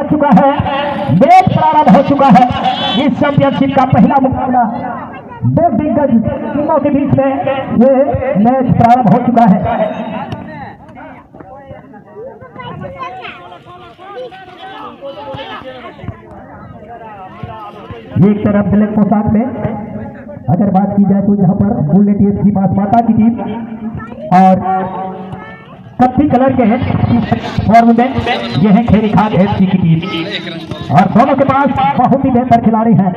बज चुका है, मैच प्रारंभ हो चुका है। इस चैंपियनशिप का पहला मुकाबला दो दिग्गज टीमों के बीच में ये मैच प्रारंभ हो चुका है। एक तरफ ब्लैक पोशाक में अगर बात की जाए तो यहाँ पर बुलेट एफसी बांसवाड़ा की टीम और कत्थी कलर के फॉर्म में यह है खेरी खान एफसी की टीम और दोनों के पास बहुत ही बेहतर खिलाड़ी हैं।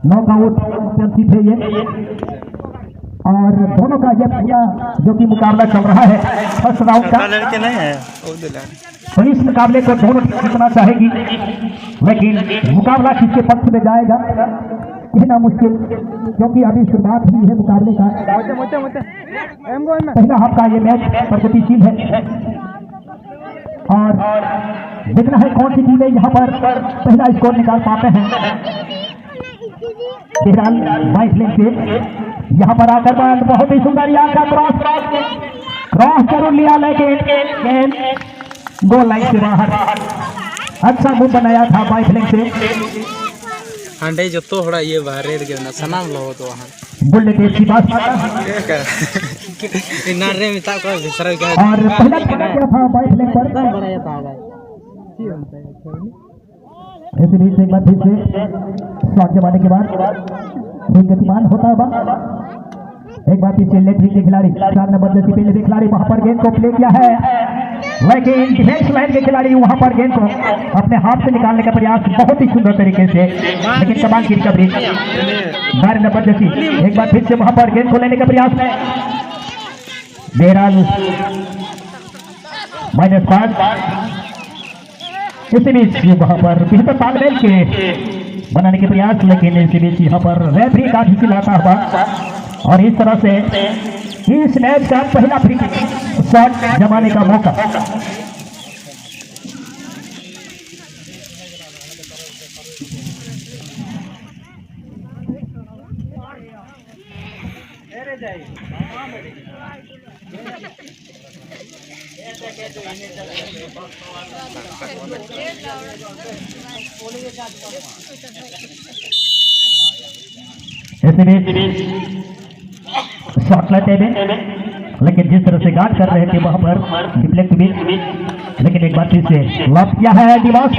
नॉकआउट चैंपियनशिप है ये और दोनों का यह भैया जो कि मुकाबला चल रहा है फर्स्ट राउंड का लड़के नहीं है। तो इस मुकाबले को दोनों टीम जीतना चाहेगी, लेकिन मुकाबला किसके पक्ष में जाएगा कहना मुश्किल, क्योंकि अभी शुरुआत हुई है मुकाबले का। पहला हाफ का ये मैच प्रगतिशील है और देखना है कौन सी टीमें यहाँ पर पहला स्कोर निकाल पाते हैं। बहरहाल 22 लेन से यहाँ पर आकर बहुत ही सुंदर यहाँ का क्रॉस जरूर लिया, लेकिन गोल लाइन से बाहर। अच्छा मूव बनाया था 22 लेन से हांडे जो तो थोड़ा ये बाहर गया ना सनाम लो तो वहां बुलेट एफसी बात नारे में ता को सरल का और पहला क्या था 22 लेन पर बनाया था ऐसे बीच एक बार फिर से शॉट जमाने के बाद गतिमान होता है। एक बार फिर से लेफ्ट के खिलाड़ी 4 नंबर जैसे पहले के खिलाड़ी वहां पर गेंद को प्ले किया है, लेकिन डिफेंस लाइन के खिलाड़ी वहां पर गेंद को अपने हाथ से निकालने का प्रयास बहुत ही सुंदर तरीके से, लेकिन कमाल की रिकवरी 12 नंबर जैसी एक बार फिर से वहां पर गेंद को लेने का प्रयास है। बहरहाल -5 इसी बीच वहां पर बेहतर तालमेल के बनाने के प्रयास, लेकिन इसी बीच यहाँ पर रेफरी का भी चिल्लाता हुआ और इस तरह से इस मैच का पहला फ्री शॉट जमाने का मौका। शॉट लेते हुए, लेकिन जिस तरह से गार्ड कर रहे थे वहां पर डिफ्लेक्ट भी, लेकिन एक बार फिर से लॉक किया है डिवास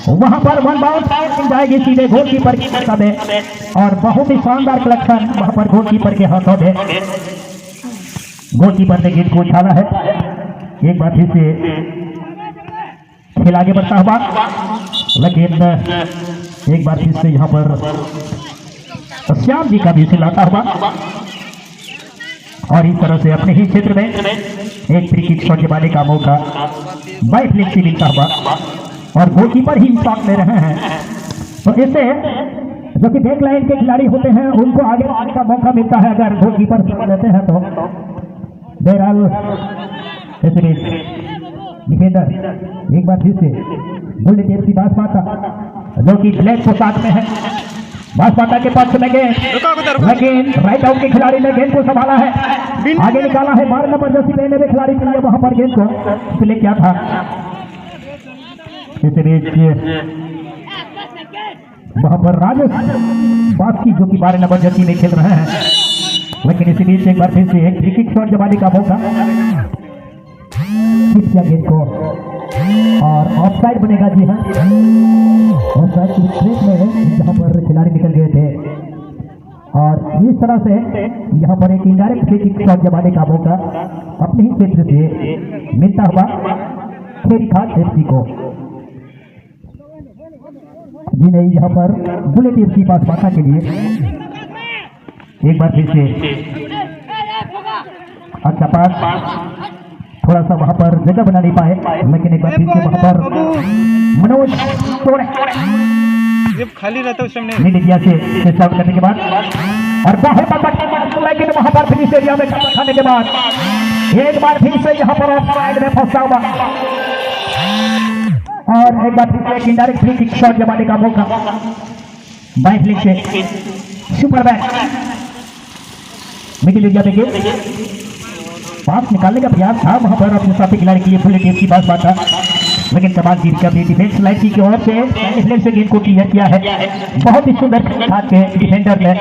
वहां पर 1 बाउंस जाएगी सीधे गोलकीपर की तरफ में और बहुत ही शानदार कलेक्शन वहां पर गोलकीपर के हाथों में। गोलकीपर ने गेंद को उछाला है। एक बार फिर से खेल आगे बढ़ता हुआ, लेकिन एक बार फिर से यहाँ पर श्याम जी का भी सिलाता हुआ और इस तरह से अपने ही क्षेत्र में एक फ्री किक शॉट जमाने का मौका 22 लेन से मिलता हुआ और गोलकीपर ही शॉट ले रहे हैं। तो इससे जो कि बैक लाइन के खिलाड़ी होते हैं उनको आगे आने का मौका मिलता है अगर गोलकीपर लेते हैं तो। बहरहाल डिफेंडर एक बार फिर से बुलेट एफसी बांसवाड़ा जो कि ब्लैक पोशाक में है, बांसवाड़ा के पक्ष में गेंद, लेकिन राइट आउट के खिलाड़ी ने गेंद को संभाला है, आगे निकाला है 12 नंबर जर्सी पहने हुए खिलाड़ी के लिए वहां पर गेंद को प्ले किया था। इस बीच वहां पर राजेश बास्की जो कि 12 नंबर जर्सी में खेल रहे हैं, लेकिन इसी बीच एक बार फिर से एक फ्री किक शॉट जमाने का मौका किया गेंद को और ऑफसाइड बनेगा। जी हाँ, ऑफसाइड की स्ट्रेट में जहां पर खिलाड़ी निकल गए थे और इस तरह से यहाँ पर एक इनडायरेक्ट फ्री किक शॉट जमाने का मौका अपने ही क्षेत्र से मिलता हुआ खेरी खान एफसी को। जी नहीं, यहाँ पर बुलेट एफसी बांसवाड़ा के लिए एक बार फिर से अच्छा पास, थोड़ा सा वहां पर जगह बना नहीं पाए, लेकिन एक बार फिर से वहां पर मनोज तोड़े जब खाली रहता है उस समय नहीं दिया से सर्व करने के बाद और बहुत लेकिन वहां पर फिनिश एरिया में खाने के बाद एक बार फिर से यहाँ पर ऑफसाइड में फंसा हुआ और एक बार फिर से एक इनडायरेक्ट फ्री किक शॉट जमाने का मौका 22 लेन से सुपर बैक मिडिल एरिया में पास निकालने का प्रयास था वहां पर अपने साथी खिलाड़ी के लिए बुलेट एफसी बांसवाड़ा लेकिन कमाल की रिकवरी डिफेंस लाइन की ओर से इसलिए से गेंद को क्लियर किया है। बहुत ही सुंदर हाथ के डिफेंडर ने,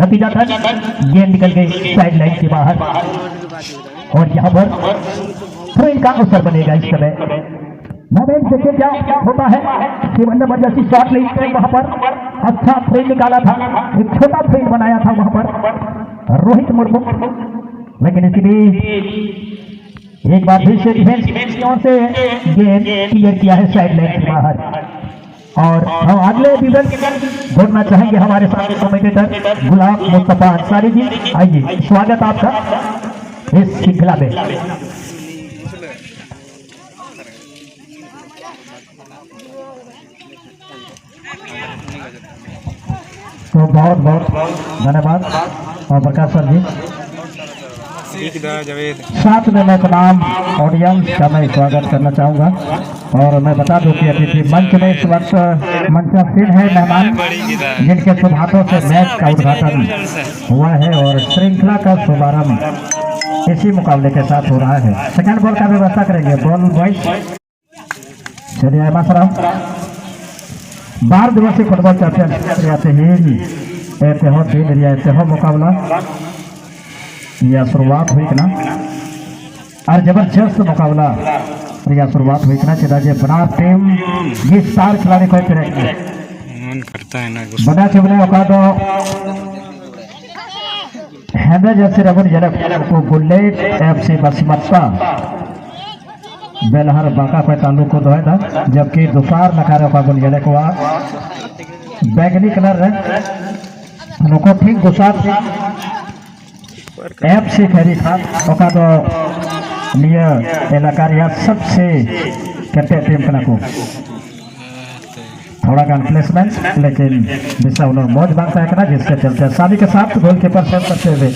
नतीजा था गेंद निकल गई साइड लाइन के बाहर और यहाँ पर थ्रो इन का अवसर बनेगा इस समय। मोमेंट देखिए क्या होता है। 7 नंबर जैसी शॉट ली वहां पर अच्छा फ्रेम निकाला था, एक छोटा फ्रेम बनाया था वहां पर रोहित मुर्मू, लेकिन इसके बीच एक बार फिर से डिफेंस की ओर से गेंद क्लियर किया है साइड लाइन के बाहर। और हम अगले विवरण जोड़ना चाहेंगे हमारे साथ कमेंटेटर गुलाब मुस्तफा अंसारी जी। आइए, स्वागत आपका इस श्रृंखला में। तो बहुत बहुत धन्यवाद और प्रकाश सर जी। साथ में मैं तमाम ऑडियंस का मैं स्वागत करना चाहूँगा और मैं बता दूं कि अतिथि मंच में इस वक्त मंचासीन है मेहमान जिनके शुभ हाथों से मैच का उद्घाटन हुआ है और श्रृंखला का शुभारंभ इसी मुकाबले के साथ हो रहा है। सेकंड बॉल का व्यवस्था करेंगे बॉल बॉयज। चलिए अहमद सलाम 12 दिवसीय फुटबॉल चैंपियन मुकाबला यह शुरुआत हुई ना और जबरदस्त मुकाबला यह शुरुआत हुई ना राज्य बना टीम ये स्टार खिलाड़ी को मन करता है ना बड़ा चुभने का तो हैदर जैसे रबन जनक को बुलेट एफसी बसमत्ता बेलहर बांका को तालुक को दोहे था, जबकि दोपहर नकारे का गुल जनक हुआ बैगनी कलर है उनको ठीक गुसार ऐप से खरी था ओका तो नियर इलाका सबसे करते टीम कना को थोड़ा का प्लेसमेंट लेकिन जिसका उन्होंने मौज मांगता है जिसके चलते शादी के साथ गोलकीपर सेव करते हुए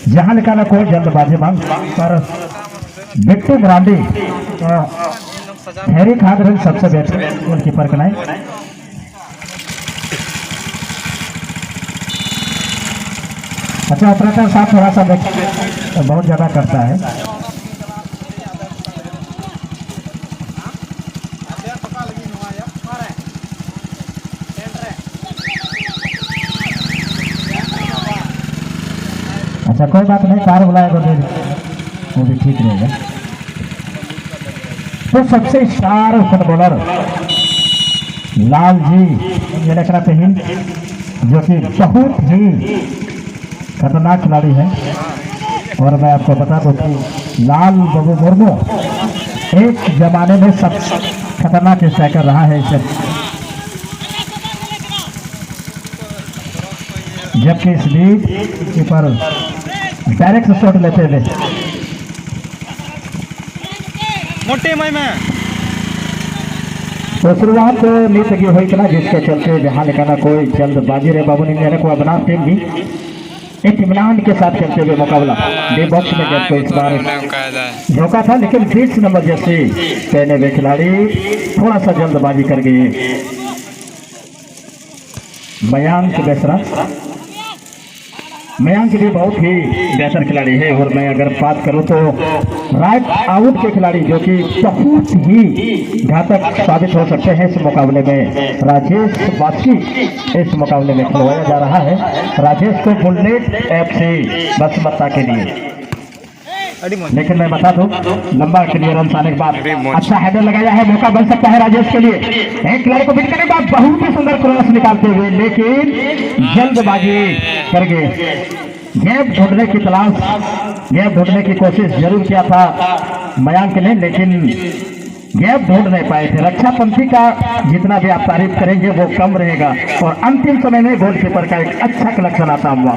जहां निकाला कोई जल्दबाजी मांग पर बिट्टू मरांडी हैरी खान सबसे बेहतर गोलकीपर कनाई। अच्छा ऑपरेटर साथ थोड़ा सा देख तो बहुत ज्यादा करता है। अच्छा कोई बात नहीं, कार बुलाए तो वो भी ठीक रहेगा। तो सबसे स्टार फुटबॉलर लाल जी ये लिख रहे हैं जो कि बहुत ही खतरनाक खिलाड़ी है और मैं आपको बता दूं कि लाल बाबू मुर्मू एक जमाने में सब खतरनाक स्ट्राइकर रहा है इसे, जबकि इस लीग पर डायरेक्ट शॉट लेते हुए मोटे में तो शुरुआत नीत की हुई ना जिसके चलते जहां निकाला कोई जल्दबाजी रे बाबू ने को बना टीम भी इत्मीनान के साथ खेलते हुए मुकाबला डे बॉक्स में गेंद को इस बार झोंका था, लेकिन 20 नंबर जैसे पहने हुए खिलाड़ी थोड़ा सा जल्दबाजी कर गए। मयांक बेसरा मयांक भी बहुत ही बेहतर खिलाड़ी है और मैं अगर बात करूं तो राइट आउट के खिलाड़ी जो कि बहुत ही घातक साबित हो सकते हैं इस मुकाबले में राजेश बास्की इस मुकाबले में खिलवाया जा रहा है। राजेश को बुलेट एफसी बसमत्ता के लिए, लेकिन मैं बता दूं लंबा क्लियरेंस आने के बाद अच्छा हेडर लगाया है, मौका बन सकता है राजेश के लिए। एक खिलाड़ी को बीट करने के बाद बहुत ही सुंदर क्रॉस निकालते हुए लेकिन जल्दबाजी कर गए। गैप ढूंढने की तलाश, गैप ढूंढने की कोशिश जरूर किया था मयांक ने, लेकिन गैप ढूंढ नहीं पाए थे। रक्षापंथी का जितना भी आप तारीफ करेंगे वो कम रहेगा और अंतिम समय में गोलकीपर का एक अच्छा कलेक्शन आता हुआ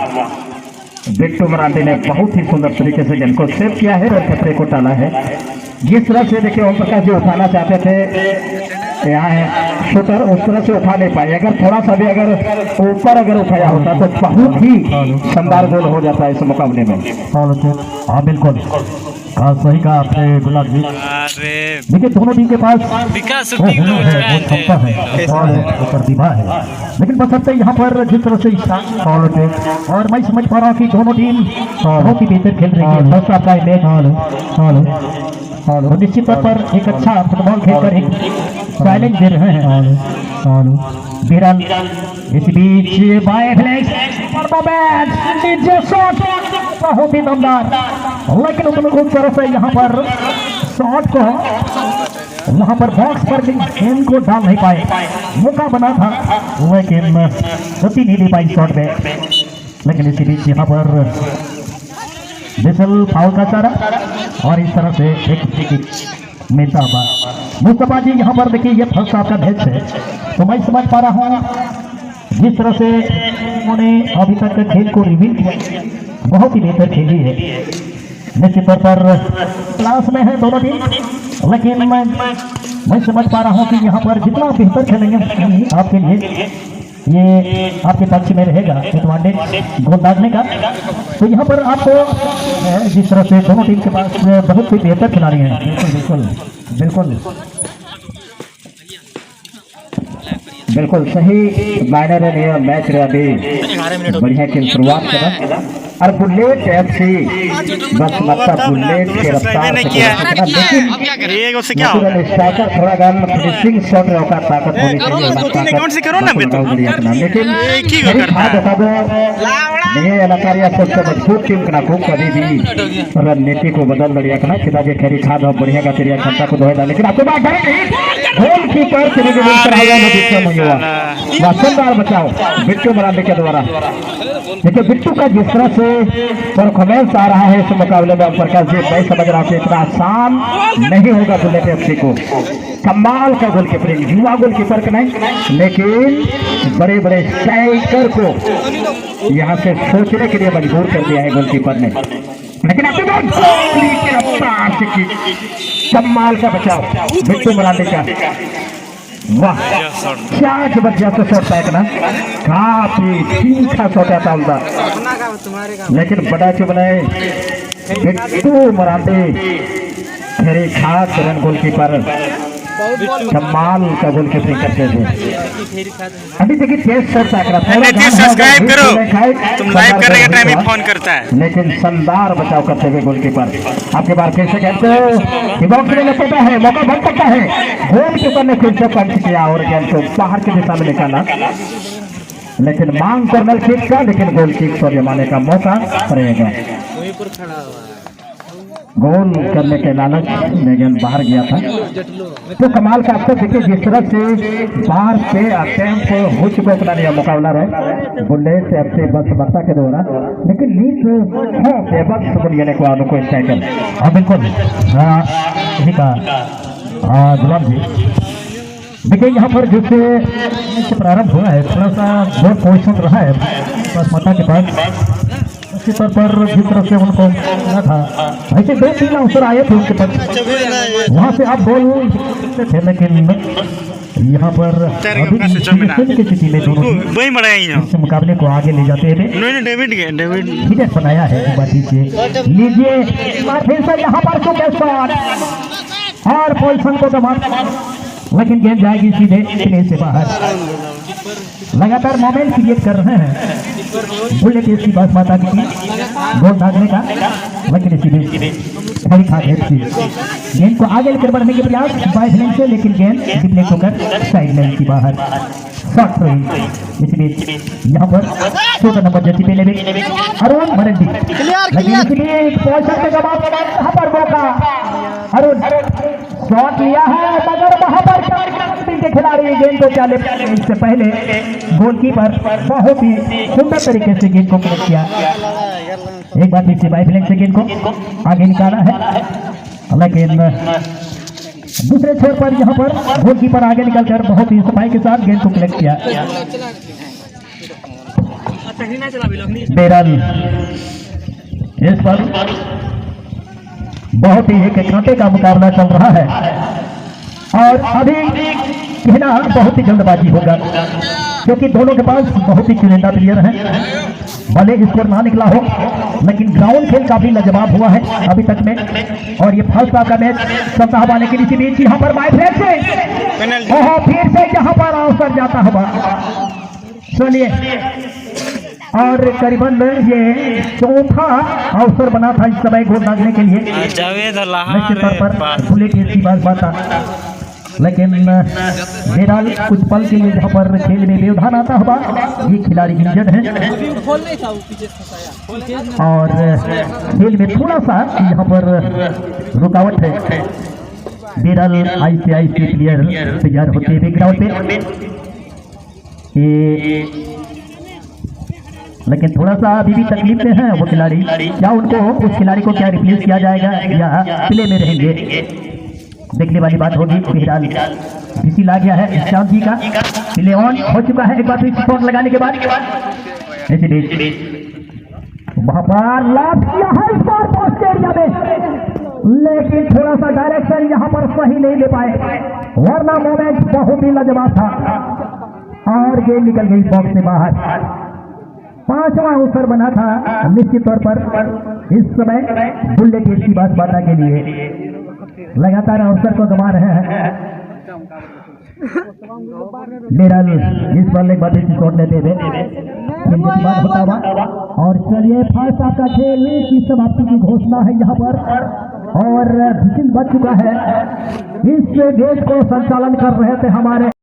बिट्टू मरांडी ने बहुत ही सुंदर तरीके से गेंद को सेव किया है और खतरे को टाला है। जिस तरह से देखिए ओम प्रकाश जी उठाना चाहते थे यहाँ है शूटर, उस तरह से उठा नहीं पाए। अगर थोड़ा सा भी अगर ऊपर अगर उठाया होता तो बहुत ही शानदार गोल हो जाता है इस मुकाबले में। हाँ बिल्कुल सही कहा आपने गुलाब जी। देखिए दोनों टीम के पास हुनर है, वो क्षमता है और प्रतिभा है, लेकिन बशर्ते यहाँ पर जिस तरह से और मैं समझ पा रहा हूँ कि दोनों टीम बहुत ही बेहतर खेल रही है। फर्स्ट आपका मैच और निश्चित तौर पर एक अच्छा फुटबॉल खेलकर एक चैलेंज दे रहे हैं और बिरल इस बीच बाएं फ्लैंक बहुत ही दमदार, लेकिन उस तरफ से यहाँ पर शॉट को वहाँ पर बॉक्स पर गेंद को डाल नहीं पाए, मौका बना था लेकिन गति नहीं दे पाई शॉट में। लेकिन इसी बीच यहाँ पर बिसल फाउल का चारा और इस तरह से एक फ्री किक मिलता हुआ। मुस्तफा जी यहाँ पर देखिए ये फर्स्ट हाफ का मैच है, तो मैं समझ पा रहा हूँ जिस तरह से उन्होंने अभी तक खेल को रिव्यू किया, बहुत ही बेहतर खेली है। निश्चित तौर पर क्लास में है दोनों टीम, लेकिन मैं समझ पा रहा हूँ कि यहाँ पर जितना बेहतर खेलेंगे आपके लिए ये आपके पक्ष में रहेगा एडवांटेज गोल दागने का। तो यहाँ पर आपको जिस तरह से दोनों टीम के पास बहुत ही बेहतर खिलाड़ी हैं। बिल्कुल बिल्कुल बिल्कुल सही मायने में ये मैच रहा अभी बढ़िया की शुरुआत करा और बुलेट एफसी बस मतलब बुलेट के रफ्तार से क्या स्ट्राइकर थोड़ा गान फिनिशिंग शॉट रहा का ताकत होनी चाहिए कौन से करो ना लेकिन ये इलाकारिया सबसे मजबूत टीम का खूब कभी भी रणनीति को बदल दड़िया का सीधा जे खेरी खाद बढ़िया का तेरिया क्षमता को दोहरा, लेकिन आपको बात गोल कीपर शानदार बचाओ बिट्टू मरांडे के द्वारा। देखिए बिट्टू का जिस तरह से परफॉर्मेंस आ रहा है इस मुकाबले में प्रकाश जी, मैं समझ रहा हूँ इतना आसान नहीं होगा बुलेट एफसी को। कमाल का गोल कीपरिंग, युवा गोल कीपर का नहीं लेकिन बड़े बड़े स्ट्राइकर को यहाँ से सोचने के लिए मजबूर कर दिया है गोलकीपर ने। लेकिन कमाल का बचाव बिट्टू मरांडे का, वाह क्या जबरदस्त शॉट फेंकना, काफी तीखा शॉट आता उनका, लेकिन बड़ा चुप बनाए बिट्टू मरांडे खेरे खास रन गोलकीपर कमाल का गोल कीपिंग करते थे। अभी देखिए तेज शॉट फेंक रहा था, सब्सक्राइब करो तुम लाइव करने का टाइम ही फोन करता है, लेकिन शानदार बचाव करते हुए गोलकीपर आपके बार कैसे कहते बॉक्स में पता है मौका बन सकता है, गोलकीपर ने फिर से पंच किया और गेंद को बाहर की दिशा में निकाला, लेकिन मांग कर्नल किक का, लेकिन गोल किक पर जमाने का मौका रहेगा। गोल करने के लालच में गेंद बाहर गया था। तो कमाल का आपको देखिए जिस तरह से बाहर से अटेम्प्ट हो चुका अपना नया मुकाबला रहे बुलेट एफसी बस बक्सा के द्वारा, लेकिन नीट है बक्स बुनियाने को आने को स्ट्राइकर। हाँ बिल्कुल यही कहा गुलाम जी। देखिए यहाँ पर जिससे प्रारंभ हुआ है थोड़ा सा बहुत पोजिशन रहा है बस माता के पास, उसी तौर पर जिस तरह से उनको मिला था ऐसे 2-3 अवसर आए थे उनके पास, वहाँ से आप गोल थे, लेकिन यहाँ पर अभी की स्थिति में दोनों इस मुकाबले को आगे ले जाते हैं बनाया है बातचीत से। लीजिए फिर से यहाँ पर और पोजिशन को दबा, लेकिन गेंद जाएगी सीधे किले से बाहर। लगातार मोमेंट क्रिएट कर रहे हैं बुलेट एफसी बस माता की गोल दागने का, लेकिन इसी बीच खड़ी खा गेंद को आगे लेकर बढ़ने के प्रयास बाइस लाइन से, लेकिन गेंद डिप्लेक्ट होकर साइड लाइन की बाहर शॉट रही। इसी बीच यहाँ पर 14 नंबर जर्सी पहले भी अरुण मरंडी, लेकिन इसी बीच पोजीशन के जवाब यहाँ पर मौका अरुण शॉट लिया है, मगर वहाँ पर के खिलाड़ी गेंद को चाले इससे पहले गोलकीपर बहुत ही सुंदर तरीके से गेंद को क्लियर किया। एक बार फिर से बाई फ्लैंक से गेंद को आगे निकाला है, लेकिन दूसरे छोर पर यहाँ पर गोलकीपर आगे निकलकर बहुत ही सफाई के साथ गेंद को कलेक्ट किया। बेरल इस पर बहुत ही एक कांटे का मुकाबला चल रहा है और अभी कहना बहुत ही जल्दबाजी होगा क्योंकि दोनों के पास बहुत ही चुनिंदा प्लेयर हैं। भले स्कोर ना निकला हो, लेकिन ग्राउंड खेल काफी लाजवाब हुआ है अभी तक में, और ये फर्स्ट हाफ का मैच चलता हुआ, लेकिन इसी बीच यहाँ पर बाई फ्लैंक से फिर से यहाँ पर अवसर जाता हुआ। चलिए और करीबन ये चौथा अवसर बना था इस समय गोल दागने के लिए। जावेद निश्चित तौर पर बुलेट की बात था, लेकिन बहरहाल कुछ पल के लिए जहाँ पर खेल में व्यवधान आता होगा। ये खिलाड़ी इंजर्ड है और खेल में थोड़ा सा यहाँ पर रुकावट है। बहरहाल ICIC प्लेयर तैयार होते हुए ग्राउंड पे, लेकिन थोड़ा सा अभी भी तकलीफ में है वो खिलाड़ी। क्या उनको उस खिलाड़ी को क्या रिप्लेस किया जाएगा या प्ले में रहेंगे, देखने वाली बात होगी। बहरहाल विसिल आ गया है श्याम जी का, प्ले ऑन हो चुका है। एक बार फिर स्पॉट लगाने के बाद वहां पर लाभ किया है स्पोर्ट्स एरिया में, लेकिन थोड़ा सा डायरेक्शन यहाँ पर सही नहीं ले पाए, वरना मोमेंट बहुत ही लाजवाब था और गेम निकल गई बॉक्स से बाहर। पांचवा अवसर बना था निश्चित तौर पर इस समय बुल्ले की इसकी बात के लिए। लगातार अवसर को गंवा रहे हैं बहरहाल इस बॉल एक बार शॉट लेते हुए होता हुआ। और चलिए फास्ट आपका खेल की समाप्ति की घोषणा है यहाँ पर और विसिल बज चुका है। इस गेट को संचालन कर रहे थे हमारे